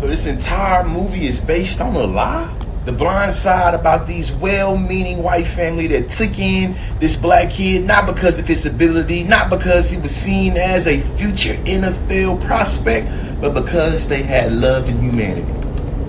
So this entire movie is based on a lie? The blind side about these well-meaning white family that took in this black kid, not because of his ability, not because he was seen as a future NFL prospect, but because they had love and humanity.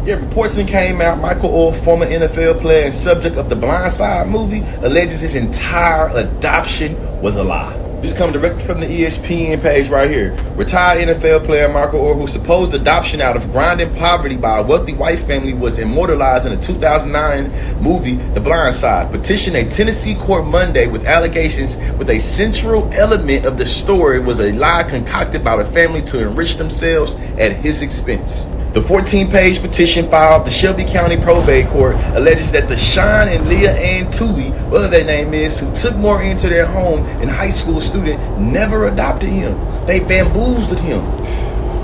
Yeah, reports that came out, Michael Orr, former NFL player and subject of the Blind Side movie, alleges his entire adoption was a lie. This comes directly from the ESPN page right here. Retired NFL player Michael Orr, whose supposed adoption out of grinding poverty by a wealthy white family was immortalized in the 2009 movie The Blind Side, petitioned a Tennessee court Monday with allegations with a central element of the story was a lie concocted by the family to enrich themselves at his expense. The 14-page petition filed the Shelby County Probate Court alleges that the Sean and Leah Ann Tui, whatever their name is, who took more into their home and high school student, never adopted him. They bamboozled him.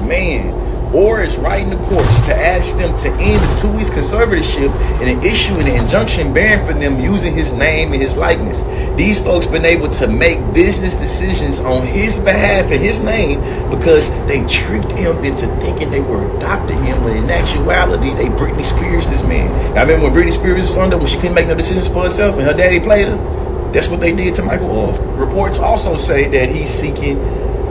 Man, Orr is writing the courts to ask them to end the Tui's conservatorship and issue an injunction barring for them using his name and his likeness. These folks been able to make business decisions on his behalf and his name because they tricked him into thinking they were adopting him when in actuality they Britney Spears this man. I remember when Britney Spears was under when she couldn't make no decisions for herself and her daddy played her. That's what they did to Michael Orr. Reports also say that he's seeking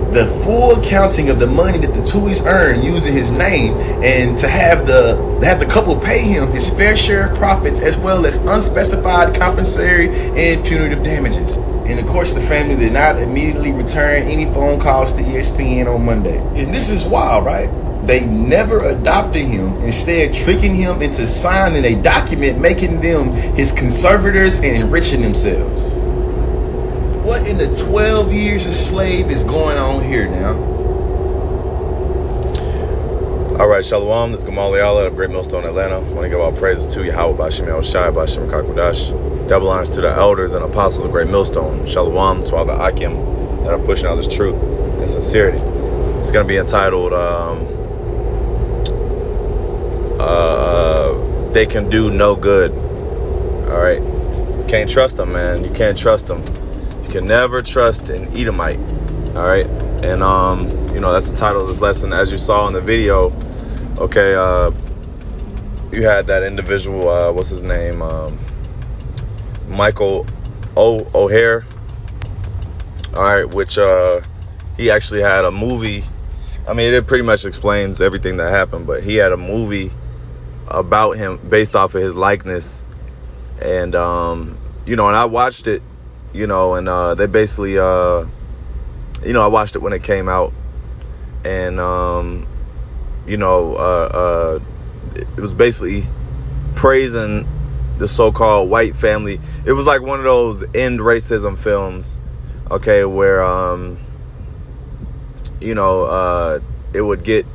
the full accounting of the money that the Tui's earned using his name, and to have the couple pay him his fair share of profits as well as unspecified compensatory and punitive damages. And of course, the family did not immediately return any phone calls to ESPN on Monday. And this is wild, right? They never adopted him, instead tricking him into signing a document making them his conservators and enriching themselves. What in the 12 years a slave is going on here now? All right, Shalom. This is Gamali Allah of Great Millstone, Atlanta. I want to give all praises to YAHAWAH, YAHAWASHI, YAHAWASHI. Double honors to the elders and apostles of Great Millstone. Shalom to all the Akim that are pushing out this truth and sincerity. It's going to be entitled, They Can Do No Good. All right. You can't trust them, man. You can't trust them. You can never trust an Edomite. All right. And, that's the title of this lesson. As you saw in the video, okay, you had that individual, what's his name? Michael O'Hare. All right, which he actually had a movie. I mean, it pretty much explains everything that happened, but he had a movie about him based off of his likeness. And, and I watched it, and they basically, I watched it when it came out. And, it was basically praising the so-called white family. It was like one of those end racism films, okay, where, it would get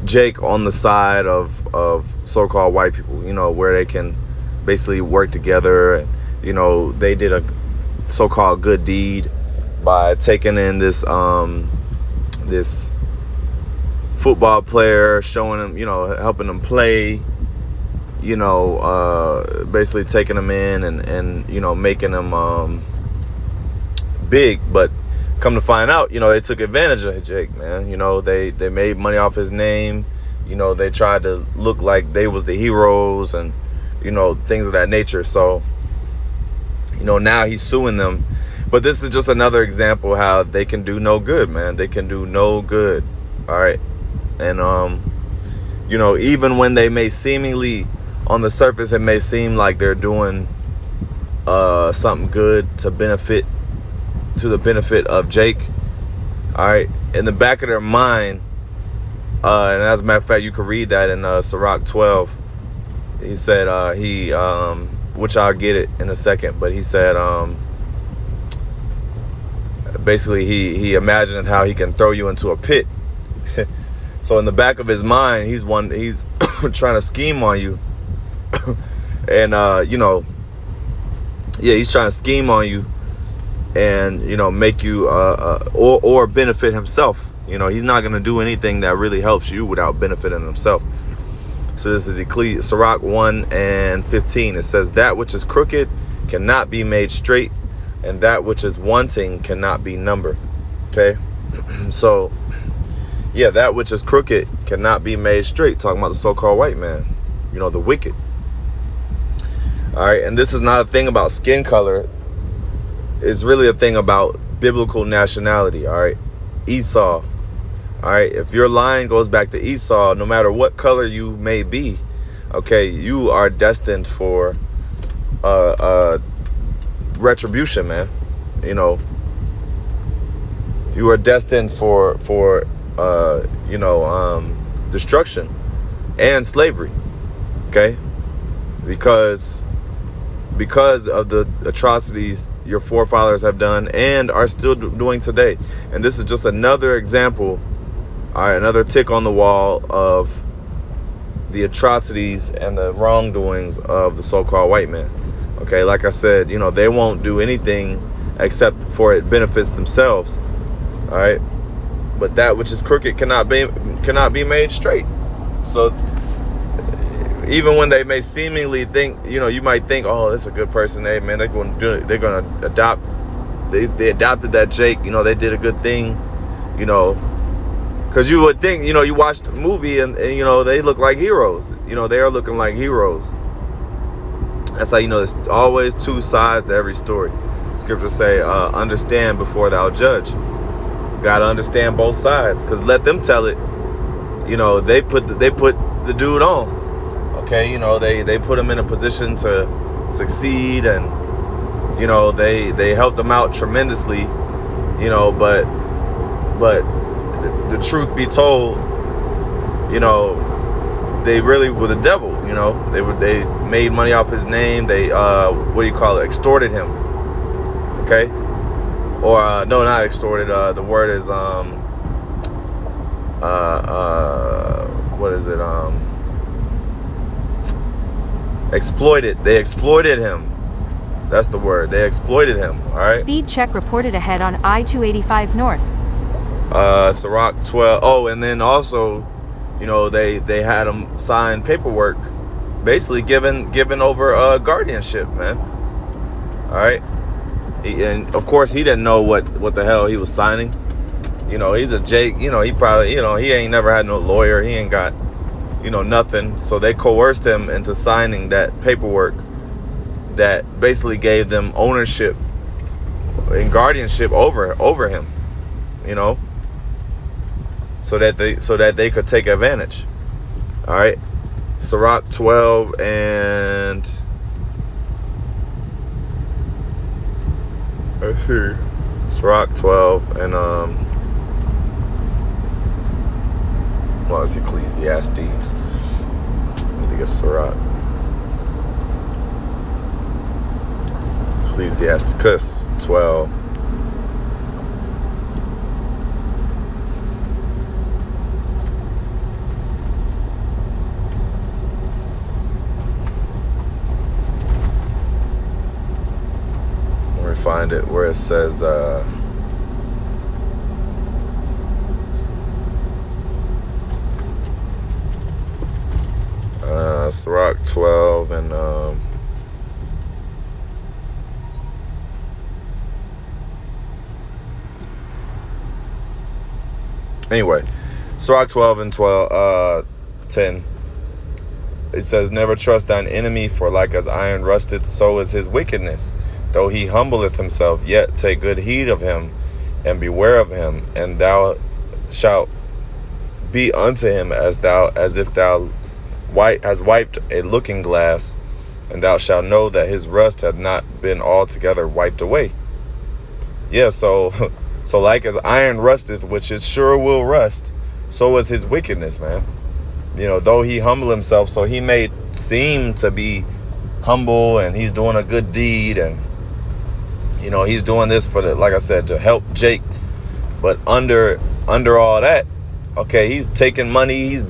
Jake on the side of so-called white people, where they can basically work together. And, they did a so-called good deed by taking in this this football player, showing him, helping him play, basically taking him in and making him big. But come to find out, they took advantage of Jake, man. They made money off his name. They tried to look like they was the heroes and, things of that nature. So, now he's suing them. But this is just another example how they can do no good, man. They can do no good. All right. And, even when they may seemingly, on the surface, it may seem like they're doing something good to the benefit of Jake. All right. In the back of their mind, and as a matter of fact, you can read that in Sirach 12. He said, which I'll get it in a second, but he said, basically he imagined how he can throw you into a pit. So in the back of his mind, he's trying to scheme on you. And, he's trying to scheme on you and, make you, or benefit himself. He's not going to do anything that really helps you without benefiting himself. So this is Sirach 1:15. It says, that which is crooked cannot be made straight, and that which is wanting cannot be numbered. Okay. So, Yeah, that which is crooked cannot be made straight. Talking about the so-called white man, you know, the wicked. All right, and this is not a thing about skin color. It's really a thing about biblical nationality. All right, Esau. All right, if your line goes back to Esau, no matter what color you may be, okay, you are destined for retribution, man. You know, you are destined for destruction and slavery. Okay, because of the atrocities your forefathers have done and are still doing today. And this is just another example, all right, another tick on the wall of the atrocities and the wrongdoings of the so-called white man. Okay, like I said, you know, they won't do anything except for it benefits themselves. All right, but that which is crooked cannot be made straight. So even when they may seemingly think, you know, you might think, oh, this is a good person, they're going to adopt. They adopted that Jake, you know, they did a good thing, you know, because you would think, you know, you watch the movie and you know, they look like heroes. You know, they are looking like heroes. That's how you know there's always two sides to every story. Scriptures say, understand before thou judge. You gotta understand both sides, because let them tell it. You know, they put the dude on. Okay, you know, they put him in a position to succeed, and you know, they helped him out tremendously, you know, but the truth be told, you know, they really were the devil. You know, they made money off his name. They extorted him. Okay, or no, not extorted. The word is what is it? Exploited. They exploited him. That's the word. They exploited him. All right. Speed check reported ahead on I-285 North. Sirach 12. Oh, and then also, you know, they had him sign paperwork, basically giving over guardianship, man. All right. And of course, he didn't know what the hell he was signing. You know, he's a Jake. You know, he probably, you know, he ain't never had no lawyer. He ain't got, you know, nothing. So they coerced him into signing that paperwork that basically gave them ownership and guardianship over him, you know, so that they could take advantage. All right. Sirach 12 and let's see, Sirach 12 and well, it's Ecclesiastes. Let me get Sirach. Ecclesiasticus 12. Let me find it where it says Sirach 12 and anyway, Sirach 12 and 10. It says, never trust thine enemy, for like as iron rusteth, so is his wickedness. Though he humbleth himself, yet take good heed of him, and beware of him, and thou shalt be unto him as if thou has wiped a looking glass, and thou shalt know that his rust hath not been altogether wiped away. Yeah, so like as iron rusteth, which it sure will rust, so is his wickedness, man. You know, though he humble himself, so he may seem to be humble and he's doing a good deed, and you know, he's doing this for like I said, to help Jake. But under all that, okay, he's taking money, he's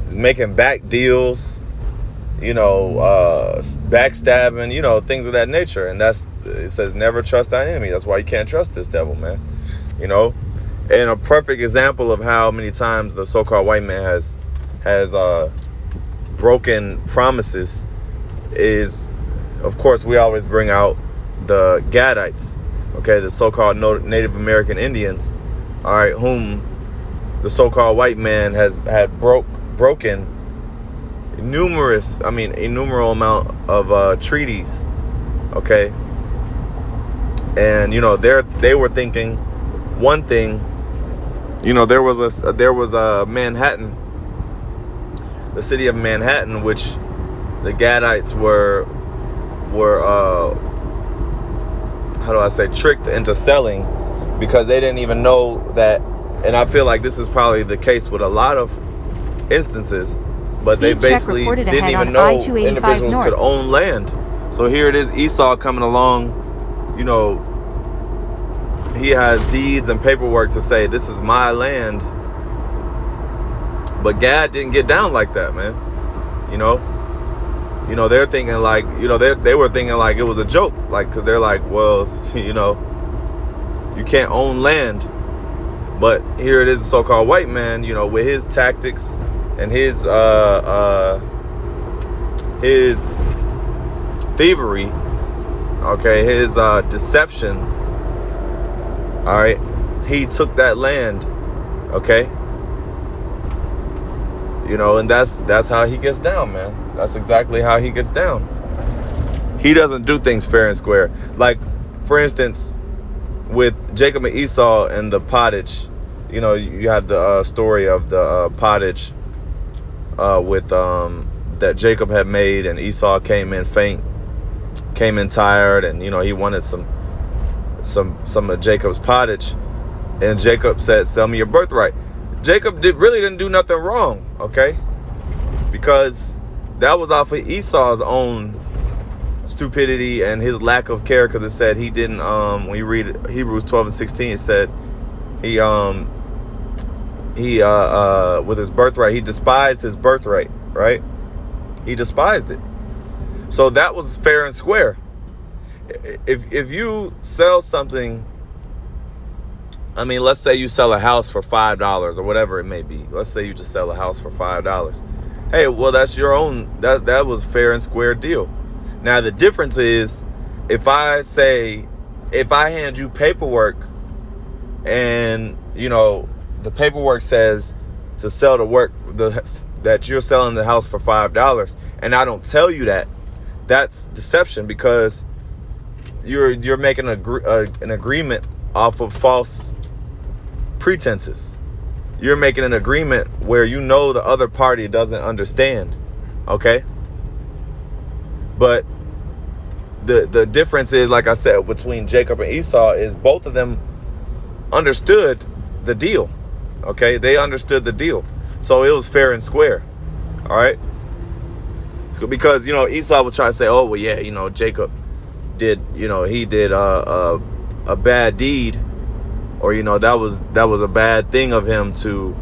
making back deals, you know, backstabbing, you know, things of that nature. And it says never trust thine enemy. That's why you can't trust this devil, man. You know, and a perfect example of how many times the so-called white man has broken promises is, of course, we always bring out the Gadites, okay, the so-called Native American Indians, all right, whom the so-called white man had broken innumerable amount of treaties, okay? And they were thinking one thing. There was a Manhattan, the city of Manhattan, which the Gadites were how do I say, tricked into selling, because they didn't even know that. And I feel like this is probably the case with a lot of instances, but they basically didn't even know individuals could own land. So here it is, Esau coming along, he has deeds and paperwork to say this is my land, but Gad didn't get down like that, man. They're thinking like, they were thinking like it was a joke, like, because they're like, well, you can't own land. But here it is, the so-called white man, with his tactics and his thievery, okay, his deception. All right, he took that land, okay. And that's how he gets down, man. That's exactly how he gets down. He doesn't do things fair and square. Like, for instance, with Jacob and Esau and the pottage, you have the story of the pottage with that Jacob had made, and Esau came in faint, came in tired, and he wanted some of Jacob's pottage, and Jacob said, "Sell me your birthright." Jacob really didn't do nothing wrong, okay? Because that was off of Esau's own stupidity and his lack of care, because it said he didn't, when you read Hebrews 12:16, it said he with his birthright, he despised his birthright, right? He despised it. So that was fair and square. If you sell something, let's say you sell a house for $5 or whatever it may be. Let's say you just sell a house for $5. Hey, well, that's your own, that was a fair and square deal. Now, the difference is, if I hand you paperwork and, the paperwork says to sell that you're selling the house for $5, and I don't tell you that, that's deception, because you're making an agreement off of false pretenses. You're making an agreement where the other party doesn't understand, okay? But the difference is, like I said, between Jacob and Esau is both of them understood the deal, okay? They understood the deal. So it was fair and square, all right? So because, Esau would try to say, oh, well, yeah, Jacob did, he did a bad deed, or, that was a bad thing of him to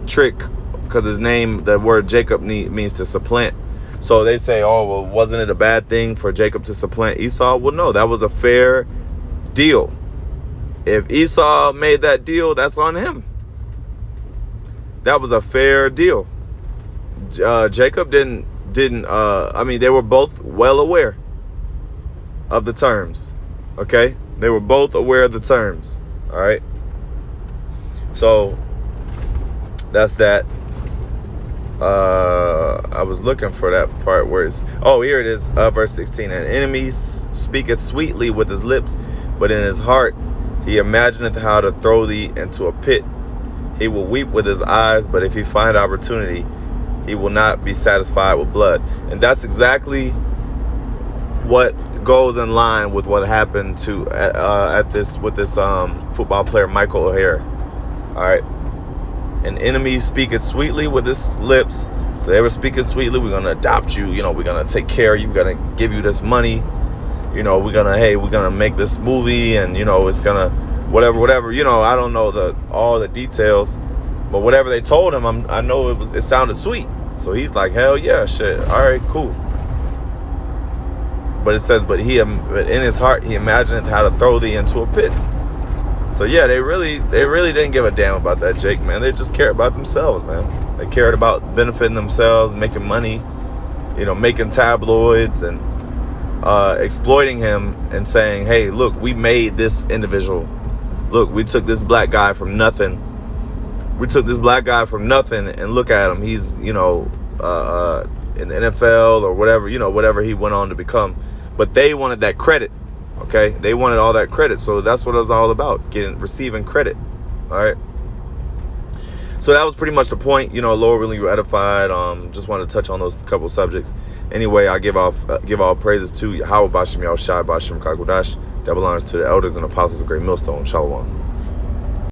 trick, because his name, the word Jacob means to supplant. So they say, oh, well, wasn't it a bad thing for Jacob to supplant Esau? Well, no, that was a fair deal. If Esau made that deal, that's on him. That was a fair deal. Jacob didn't. They were both well aware of the terms. Okay, they were both aware of the terms. All right. So that's that. I was looking for that part where it's, here it is, verse 16. An enemy speaketh sweetly with his lips, but in his heart he imagineth how to throw thee into a pit. He will weep with his eyes, but if he find opportunity, he will not be satisfied with blood. And that's exactly what goes in line with what happened to with this football player Michael O'Hare. All right. An enemy speaketh sweetly with his lips. So they were speaking sweetly. We're gonna adopt you. We're gonna take care of you. We're gonna give you this money. We're gonna make this movie, and it's gonna whatever. I don't know all the details, but whatever they told him, I know it sounded sweet. So he's like, hell yeah, shit. All right, cool. But it says, but in his heart he imagineth how to throw thee into a pit. So yeah, they really didn't give a damn about that Jake, man. They just cared about themselves, man. They cared about benefiting themselves, making money, making tabloids and exploiting him and saying, hey, look, we made this individual. Look, we took this black guy from nothing we took this black guy from nothing, and look at him. He's, you know, in the NFL or whatever, you know, whatever he went on to become. But they wanted that credit, okay? They wanted all that credit. So that's what it was all about, receiving credit, all right? So that was pretty much the point. You know, Lord really edified. Just wanted to touch on those couple subjects. Anyway, I give all praises to YAHAWAH, BAHASHAM, YAHAWASHI, BAHASHAM, Kakodash. Double honors to the elders and apostles of Great Millstone. Shalom.